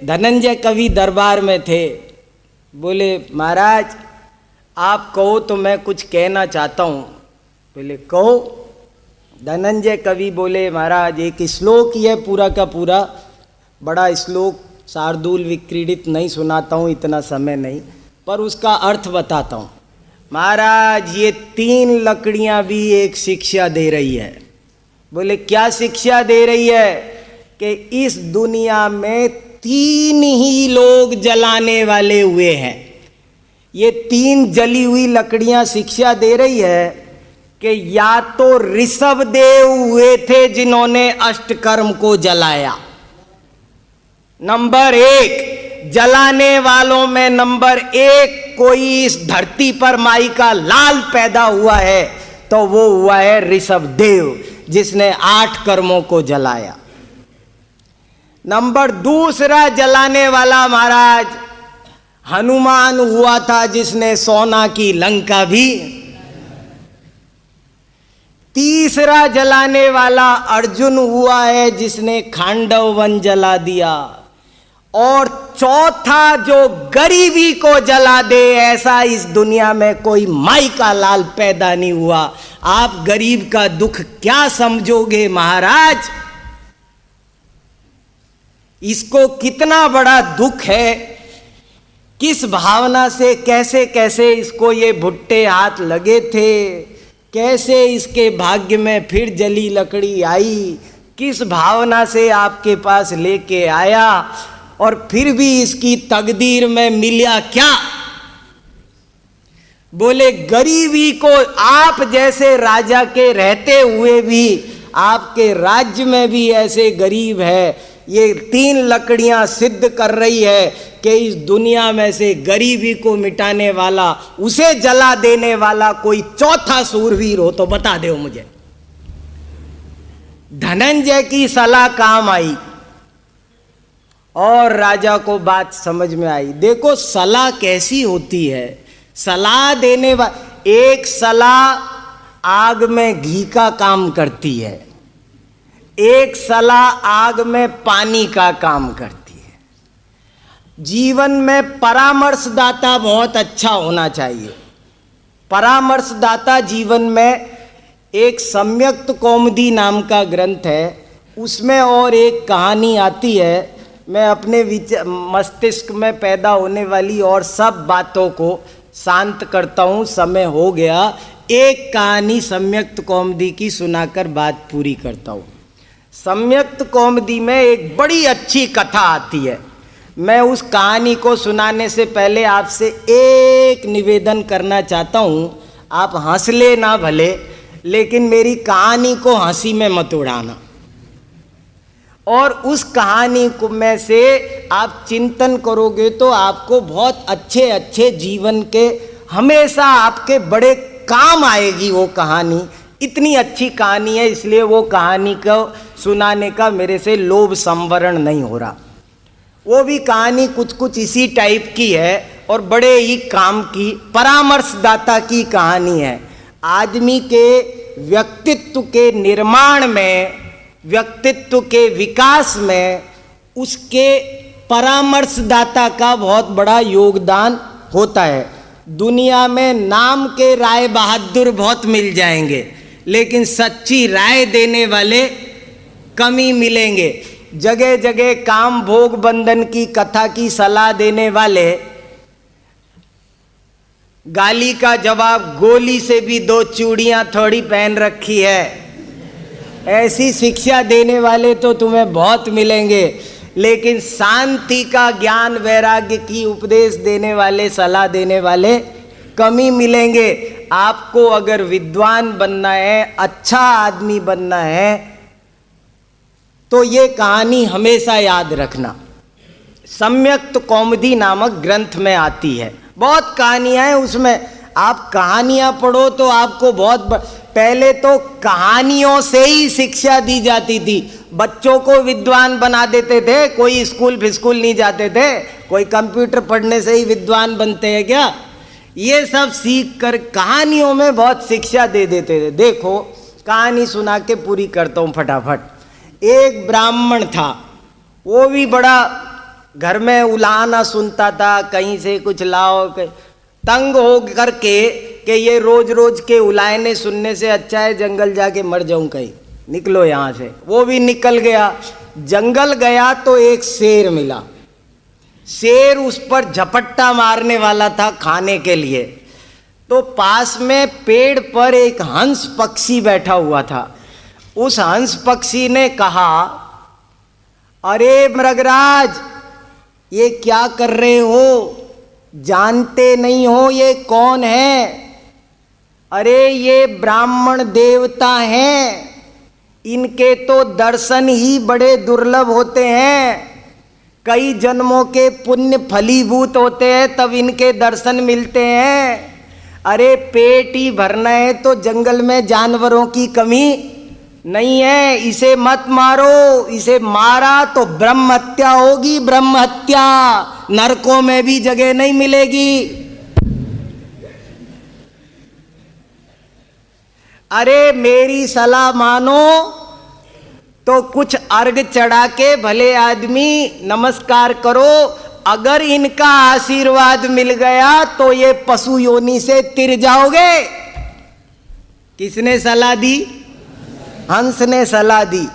धनंजय कवि दरबार में थे, बोले महाराज आप कहो तो मैं कुछ कहना चाहता हूँ। बोले कहो। धनंजय कवि बोले महाराज एक श्लोक ही है पूरा का पूरा, बड़ा श्लोक शार्दूल विक्रीडित नहीं सुनाता हूँ, इतना समय नहीं, पर उसका अर्थ बताता हूँ। महाराज ये 3 लकड़ियाँ भी एक शिक्षा दे रही है। बोले क्या शिक्षा दे रही है, कि इस दुनिया में 3 ही लोग जलाने वाले हुए हैं। ये 3 जली हुई लकड़ियां शिक्षा दे रही है कि या तो ऋषभ देव हुए थे जिन्होंने अष्टकर्म को जलाया, नंबर 1 जलाने वालों में नंबर 1 कोई इस धरती पर माई का लाल पैदा हुआ है तो वो हुआ है ऋषभ देव, जिसने 8 कर्मों को जलाया। नंबर 2 जलाने वाला महाराज हनुमान हुआ था, जिसने सोना की लंका भी। तीसरा जलाने वाला अर्जुन हुआ है जिसने खांडव वन जला दिया, और चौथा जो गरीबी को जला दे, ऐसा इस दुनिया में कोई माई का लाल पैदा नहीं हुआ। आप गरीब का दुख क्या समझोगे महाराज? इसको कितना बड़ा दुख है, किस भावना से कैसे कैसे इसको ये भुट्टे हाथ लगे थे, कैसे इसके भाग्य में फिर जली लकड़ी आई, किस भावना से आपके पास लेके आया, और फिर भी इसकी तकदीर में मिला क्या? बोले गरीबी को, आप जैसे राजा के रहते हुए भी आपके राज्य में भी ऐसे गरीब है। ये 3 लकड़ियां सिद्ध कर रही है कि इस दुनिया में से गरीबी को मिटाने वाला, उसे जला देने वाला कोई चौथा सूरवीर हो तो बता दो मुझे। धनंजय की सलाह काम आई और राजा को बात समझ में आई। देखो सलाह कैसी होती है, सलाह देने वाला, एक सलाह आग में घी का काम करती है, एक सलाह आग में पानी का काम करती है। जीवन में परामर्शदाता बहुत अच्छा होना चाहिए। परामर्शदाता जीवन में एक सम्यक्त कौमुदी नाम का ग्रंथ है, उसमें और एक कहानी आती है। मैं अपने मस्तिष्क में पैदा होने वाली और सब बातों को शांत करता हूँ, समय हो गया। एक कहानी सम्यक्त कौमुदी की सुनाकर बात पूरी करता हूँ। सम्यक्त कौमुदी में एक बड़ी अच्छी कथा आती है। मैं उस कहानी को सुनाने से पहले आपसे एक निवेदन करना चाहता हूँ। आप हंस ले ना भले, लेकिन मेरी कहानी को हंसी में मत उड़ाना। और उस कहानी को में से आप चिंतन करोगे तो आपको बहुत अच्छे अच्छे जीवन के, हमेशा आपके बड़े काम आएगी वो कहानी। इतनी अच्छी कहानी है, इसलिए वो कहानी को सुनाने का मेरे से लोभ संवरण नहीं हो रहा। वो भी कहानी कुछ कुछ इसी टाइप की है और बड़े ही काम की, परामर्शदाता की कहानी है। आदमी के व्यक्तित्व के निर्माण में, व्यक्तित्व के विकास में उसके परामर्शदाता का बहुत बड़ा योगदान होता है। दुनिया में नाम के राय बहादुर बहुत मिल जाएंगे, लेकिन सच्ची राय देने वाले कम ही मिलेंगे। जगह जगह काम भोग बंधन की कथा की सलाह देने वाले, गाली का जवाब गोली से भी 2 चूड़ियां थोड़ी पहन रखी है, ऐसी शिक्षा देने वाले तो तुम्हें बहुत मिलेंगे। लेकिन शांति का ज्ञान वैराग्य की उपदेश देने वाले, सलाह देने वाले कम ही मिलेंगे। आपको अगर विद्वान बनना है, अच्छा आदमी बनना है, तो ये कहानी हमेशा याद रखना। सम्यक्त कौमुदी नामक ग्रंथ में आती है। बहुत कहानियां हैं उसमें। आप कहानियां पढ़ो तो आपको बहुत, पहले तो कहानियों से ही शिक्षा दी जाती थी। बच्चों को विद्वान बना देते थे, कोई स्कूल फिस्कूल नहीं जाते थे, कोई कंप्यूटर पढ़ने से ही विद्वान बनते हैं क्या? ये सब सीख कर कहानियों में बहुत शिक्षा दे देते थे। देखो कहानी सुना के पूरी करता हूँ फटाफट। एक ब्राह्मण था, वो भी बड़ा घर में उलाहना सुनता था, कहीं से कुछ लाओ, तंग हो करके कि ये रोज रोज के उलाहने सुनने से अच्छा है जंगल जाके मर जाऊं, कहीं निकलो यहाँ से। वो भी निकल गया। जंगल गया तो एक शेर मिला। शेर उस पर झपट्टा मारने वाला था खाने के लिए। तो पास में पेड़ पर एक हंस पक्षी बैठा हुआ था। उस हंस पक्षी ने कहा, अरे मृगराज, ये क्या कर रहे हो? जानते नहीं हो ये कौन है? अरे ये ब्राह्मण देवता हैं, इनके तो दर्शन ही बड़े दुर्लभ होते हैं। कई जन्मों के पुण्य फलीभूत होते हैं तब इनके दर्शन मिलते हैं। अरे पेट ही भरना है तो जंगल में जानवरों की कमी नहीं है, इसे मत मारो। इसे मारा तो ब्रह्म हत्या होगी, ब्रह्म हत्या, नरकों में भी जगह नहीं मिलेगी। अरे मेरी सलाह मानो तो कुछ अर्घ चढ़ा के भले आदमी नमस्कार करो। अगर इनका आशीर्वाद मिल गया तो ये पशु योनि से तिर जाओगे। किसने सलाह दी? हंस ने सलाह दी।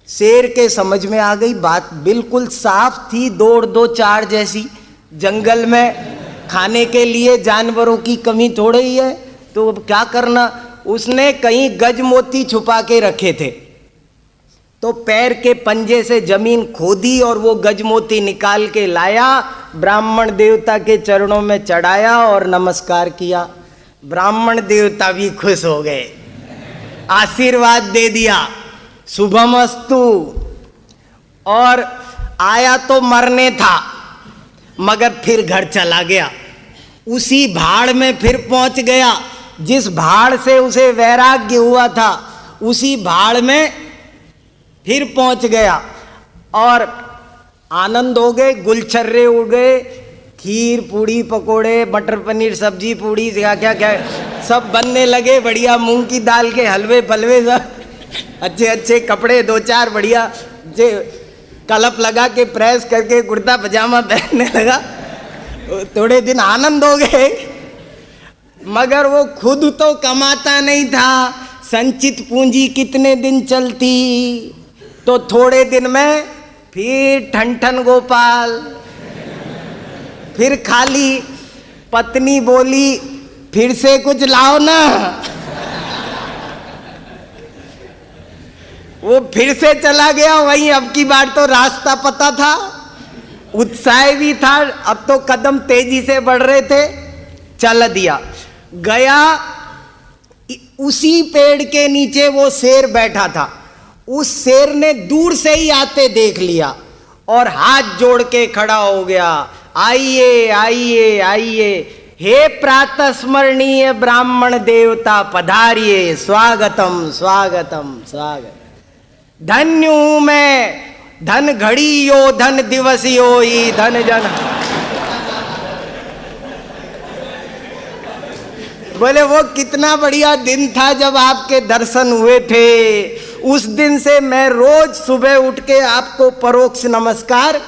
शेर के समझ में आ गई बात, बिल्कुल साफ थी, दौड़ दो चार जैसी। जंगल में खाने के लिए जानवरों की कमी थोड़ी ही है, तो अब क्या करना। उसने कहीं गजमोती छुपा के रखे थे, तो पैर के पंजे से जमीन खोदी और वो गजमोती निकाल के लाया, ब्राह्मण देवता के चरणों में चढ़ाया और नमस्कार किया। ब्राह्मण देवता भी खुश हो गए, आशीर्वाद दे दिया, शुभमस्तु। और आया तो मरने था, मगर फिर घर चला गया। उसी भाड़ में फिर पहुंच गया, जिस भाड़ से उसे वैराग्य हुआ था उसी भाड़ में फिर पहुंच गया। और आनंद हो गए, गुलछर्रे उड़ गए, खीर पूड़ी पकोड़े मटर पनीर सब्जी पूड़ी क्या क्या क्या सब बनने लगे। बढ़िया मूंग की दाल के हलवे पलवे सब, अच्छे अच्छे कपड़े दो चार बढ़िया जे कलप लगा के प्रेस करके कुर्ता पजामा पहनने लगा। थोड़े दिन आनंद हो गए, मगर वो खुद तो कमाता नहीं था। संचित पूंजी कितने दिन चलती, तो थोड़े दिन में फिर ठन ठन गोपाल, फिर खाली। पत्नी बोली फिर से कुछ लाओ ना। वो फिर से चला गया वहीं। अब की बार तो रास्ता पता था, उत्साह भी था, अब तो कदम तेजी से बढ़ रहे थे। चल दिया, गया। उसी पेड़ के नीचे वो शेर बैठा था। उस शेर ने दूर से ही आते देख लिया और हाथ जोड़ के खड़ा हो गया। आइए आइए आइए, हे प्रातः स्मरणीय ब्राह्मण देवता पधारिए, स्वागतम स्वागतम स्वागत। धन्य हूं मैं, धन घड़ी यो धन दिवस यो ही धन जन। बोले वो कितना बढ़िया दिन था जब आपके दर्शन हुए थे। उस दिन से मैं रोज सुबह उठ के आपको परोक्ष नमस्कार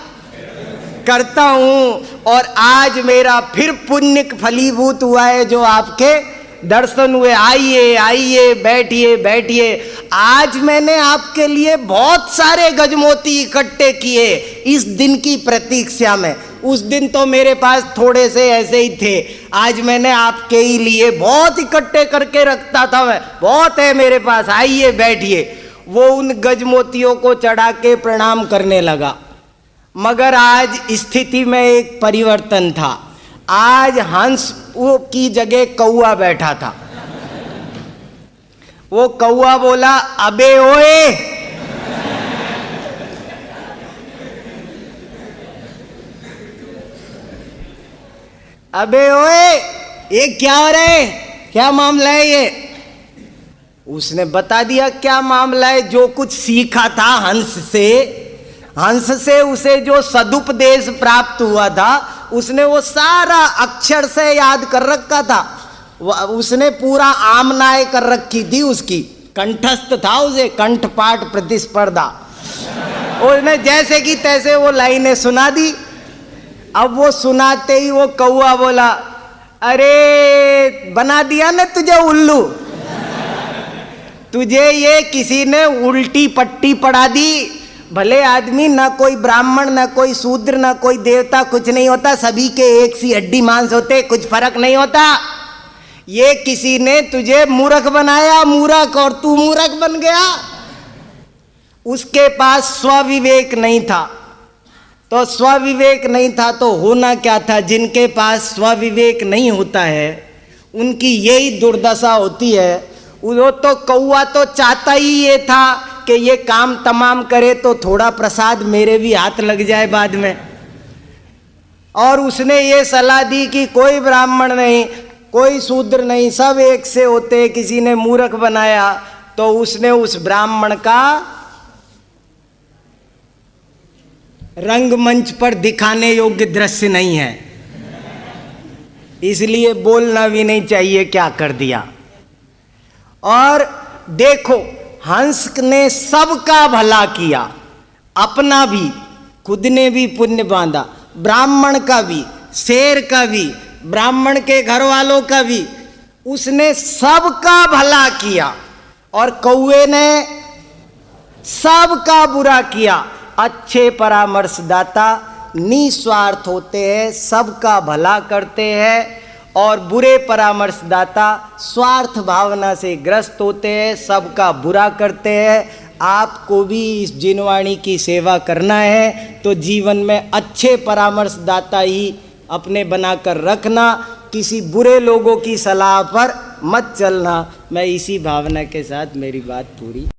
करता हूं, और आज मेरा फिर पुण्य फलीभूत हुआ है जो आपके दर्शन हुए। आइए आइए, बैठिए बैठिए। आज मैंने आपके लिए बहुत सारे गजमोती इकट्ठे किए इस दिन की प्रतीक्षा में। उस दिन तो मेरे पास थोड़े से ऐसे ही थे, आज मैंने आपके ही लिए बहुत इकट्ठे करके रखता था मैं, बहुत है मेरे पास, आइए बैठिए। वो उन गजमोतियों को चढ़ा के प्रणाम करने लगा। मगर आज स्थिति में एक परिवर्तन था। आज हंस की जगह कौआ बैठा था। वो कौआ बोला, अबे ओए, अबे ओए, ये क्या हो रहा है, क्या मामला है ये। उसने बता दिया क्या मामला है। जो कुछ सीखा था हंस से उसे जो सदुपदेश प्राप्त हुआ था, उसने वो सारा अक्षर से याद कर रखा था। उसने पूरा आमनाय कर रखी थी, उसकी कंठस्थ था, उसे कंठपाठ प्रतिस्पर्धा। उसने जैसे कि तैसे वो लाइनें सुना दी। अब वो सुनाते ही वो कौआ बोला, अरे बना दिया ना तुझे उल्लू, तुझे ये किसी ने उल्टी पट्टी पढ़ा दी। भले आदमी, ना कोई ब्राह्मण ना कोई शूद्र ना कोई देवता, कुछ नहीं होता, सभी के एक सी हड्डी मांस होते, कुछ फर्क नहीं होता। ये किसी ने तुझे मूर्ख बनाया, मूर्ख, और तू मूर्ख बन गया। उसके पास स्वविवेक नहीं था। तो स्वविवेक नहीं था तो होना क्या था। जिनके पास स्वविवेक नहीं होता है उनकी यही दुर्दशा होती है। वो तो कौआ तो चाहता ही ये था कि ये काम तमाम करे तो थोड़ा प्रसाद मेरे भी हाथ लग जाए बाद में। और उसने ये सलाह दी कि कोई ब्राह्मण नहीं, कोई शूद्र नहीं, सब एक से होते। किसी ने मूर्ख बनाया तो उसने उस ब्राह्मण का रंगमंच पर दिखाने योग्य दृश्य नहीं है, इसलिए बोलना भी नहीं चाहिए क्या कर दिया। और देखो, हंस ने सबका भला किया, अपना भी, खुद ने भी पुण्य बांधा, ब्राह्मण का भी, शेर का भी, ब्राह्मण के घर वालों का भी, उसने सबका भला किया। और कौवे ने सबका बुरा किया। अच्छे परामर्शदाता निस्वार्थ होते हैं, सबका भला करते हैं, और बुरे परामर्शदाता स्वार्थ भावना से ग्रस्त होते हैं, सबका बुरा करते हैं। आपको भी इस जिनवाणी की सेवा करना है तो जीवन में अच्छे परामर्शदाता ही अपने बनाकर रखना, किसी बुरे लोगों की सलाह पर मत चलना। मैं इसी भावना के साथ मेरी बात पूरी